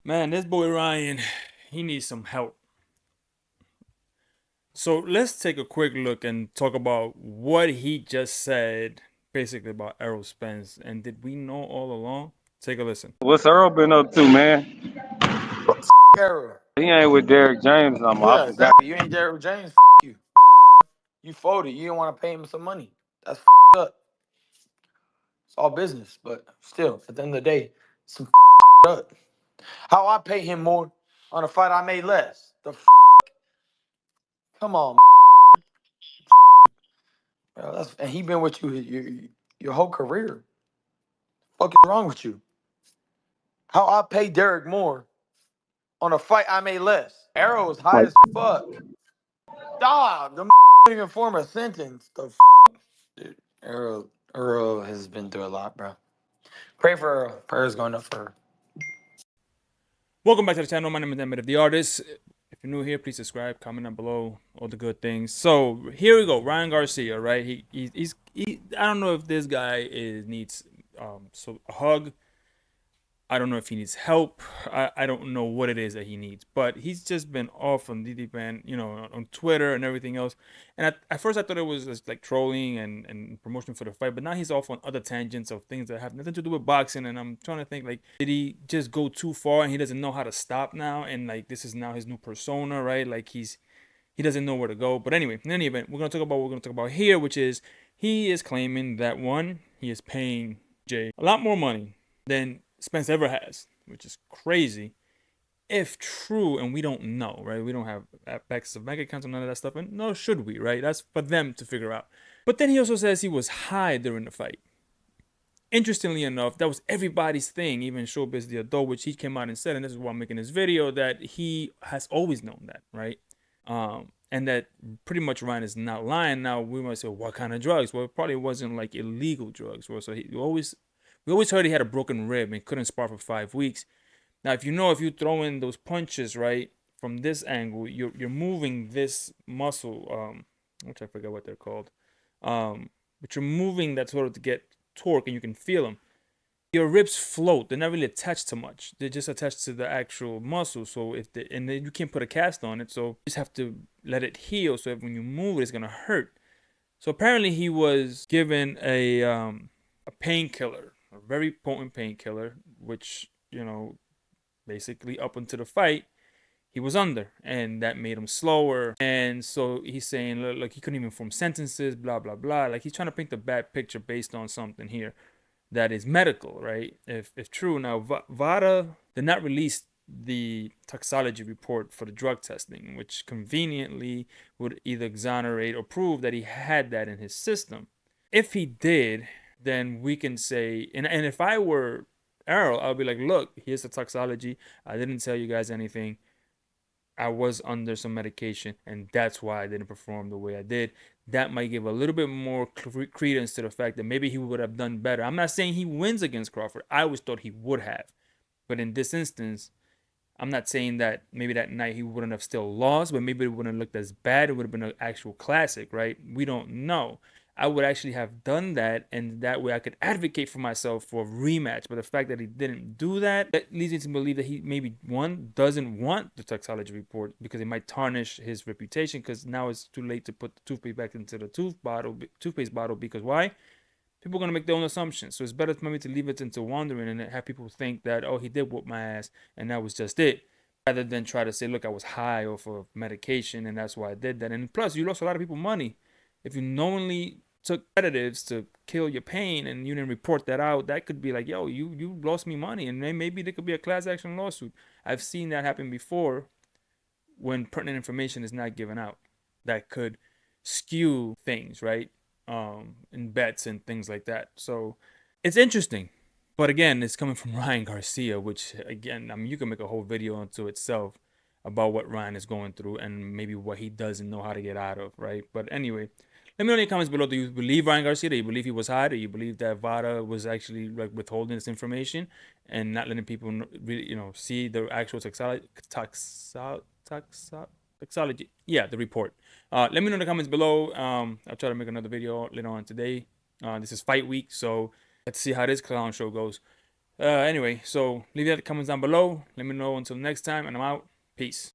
Man, this boy Ryan, he needs some help. So let's take a quick look and talk about what he just said, basically about Errol Spence. And did we know all along? Take a listen. What's Earl been up to, man? Errol. He ain't with Derrick James no more. I Yeah, forgot. exactly. You ain't Derrick James. You. You folded. You didn't want to pay him some money. That's up. It's all business, but still, at the end of the day, some up. How I pay him more on a fight I made less? Come on, bro. And he been with you your whole career. Fuck is wrong with you? How I pay Derrick more on a fight I made less? Arrow is high as fuck. Dog, the didn't even form a sentence. Dude, Earl has been through a lot, bro. Pray for Earl. Prayers going up for her. Welcome back to the channel. My name is Emmett of the Artist. If you're new here, please subscribe, comment down below, all the good things. So here we go, Ryan Garcia, right? He's I don't know if this guy needs a hug. I don't know if he needs help. I don't know what it is that he needs, but he's just been off on DDPan, on Twitter and everything else. And at first I thought it was just like trolling and promotion for the fight, but now he's off on other tangents of things that have nothing to do with boxing. And I'm trying to think, like, did he just go too far and he doesn't know how to stop now? And like, this is now his new persona, right? Like he doesn't know where to go. But anyway, in any event, we're gonna talk about what we're gonna talk about here, which is he is claiming that one, he is paying Jay a lot more money than Spence ever has, which is crazy. If true, and we don't know, right? We don't have access of bank accounts and none of that stuff, and nor should we, right? That's for them to figure out. But then he also says he was high during the fight. Interestingly enough, that was everybody's thing, even Showbiz the adult, which he came out and said, and this is why I'm making this video, that he has always known that, right? And that pretty much Ryan is not lying. Now we might say, what kind of drugs? Well, it probably wasn't like illegal drugs. So we always heard he had a broken rib and couldn't spar for 5 weeks. Now, if you throw in those punches, right, from this angle, you're moving this muscle, which I forget what they're called, but you're moving that sort of to get torque, and you can feel them. Your ribs float; they're not really attached to much. They're just attached to the actual muscle. So and then you can't put a cast on it, so you just have to let it heal. So when you move it, it's gonna hurt. So apparently, he was given a painkiller, a very potent painkiller, which, basically up until the fight, he was under, and that made him slower. And so he's saying, look, he couldn't even form sentences, blah, blah, blah. Like, he's trying to paint the bad picture based on something here that is medical, right? If true. Now, VADA did not release the toxicology report for the drug testing, which conveniently would either exonerate or prove that he had that in his system. If he did, then we can say, and if I were Errol, I'll be like, look, here's the toxicology. I didn't tell you guys anything. I was under some medication, and that's why I didn't perform the way I did. That might give a little bit more credence to the fact that maybe he would have done better. I'm not saying he wins against Crawford. I always thought he would have. But in this instance, I'm not saying that maybe that night he wouldn't have still lost, but maybe it wouldn't have looked as bad. It would have been an actual classic, right? We don't know. I would actually have done that, and that way I could advocate for myself for a rematch. But the fact that he didn't do that, that leads me to believe that he maybe, one, doesn't want the toxicology report because it might tarnish his reputation, because now it's too late to put the toothpaste back into the toothpaste bottle, because why? People are going to make their own assumptions. So it's better for me to leave it into wondering and have people think that, oh, he did whoop my ass and that was just it, rather than try to say, look, I was high off of medication and that's why I did that. And plus, you lost a lot of people money. If you knowingly took sedatives to kill your pain and you didn't report that out, that could be like, yo, you lost me money, and then maybe there could be a class action lawsuit. I've seen that happen before when pertinent information is not given out. That could skew things, right? In bets and things like that. So it's interesting. But again, it's coming from Ryan Garcia, which, again, I mean, you can make a whole video unto itself about what Ryan is going through and maybe what he doesn't know how to get out of, right? But anyway, let me know in the comments below. Do you believe Ryan Garcia? Do you believe he was high? Do you believe that VADA was actually like withholding this information and not letting people really, see the actual toxicology? Yeah, the report. Let me know in the comments below. I'll try to make another video later on today. This is fight week, so let's see how this clown show goes. Anyway, so leave that in the comments down below. Let me know until next time, and I'm out. Peace.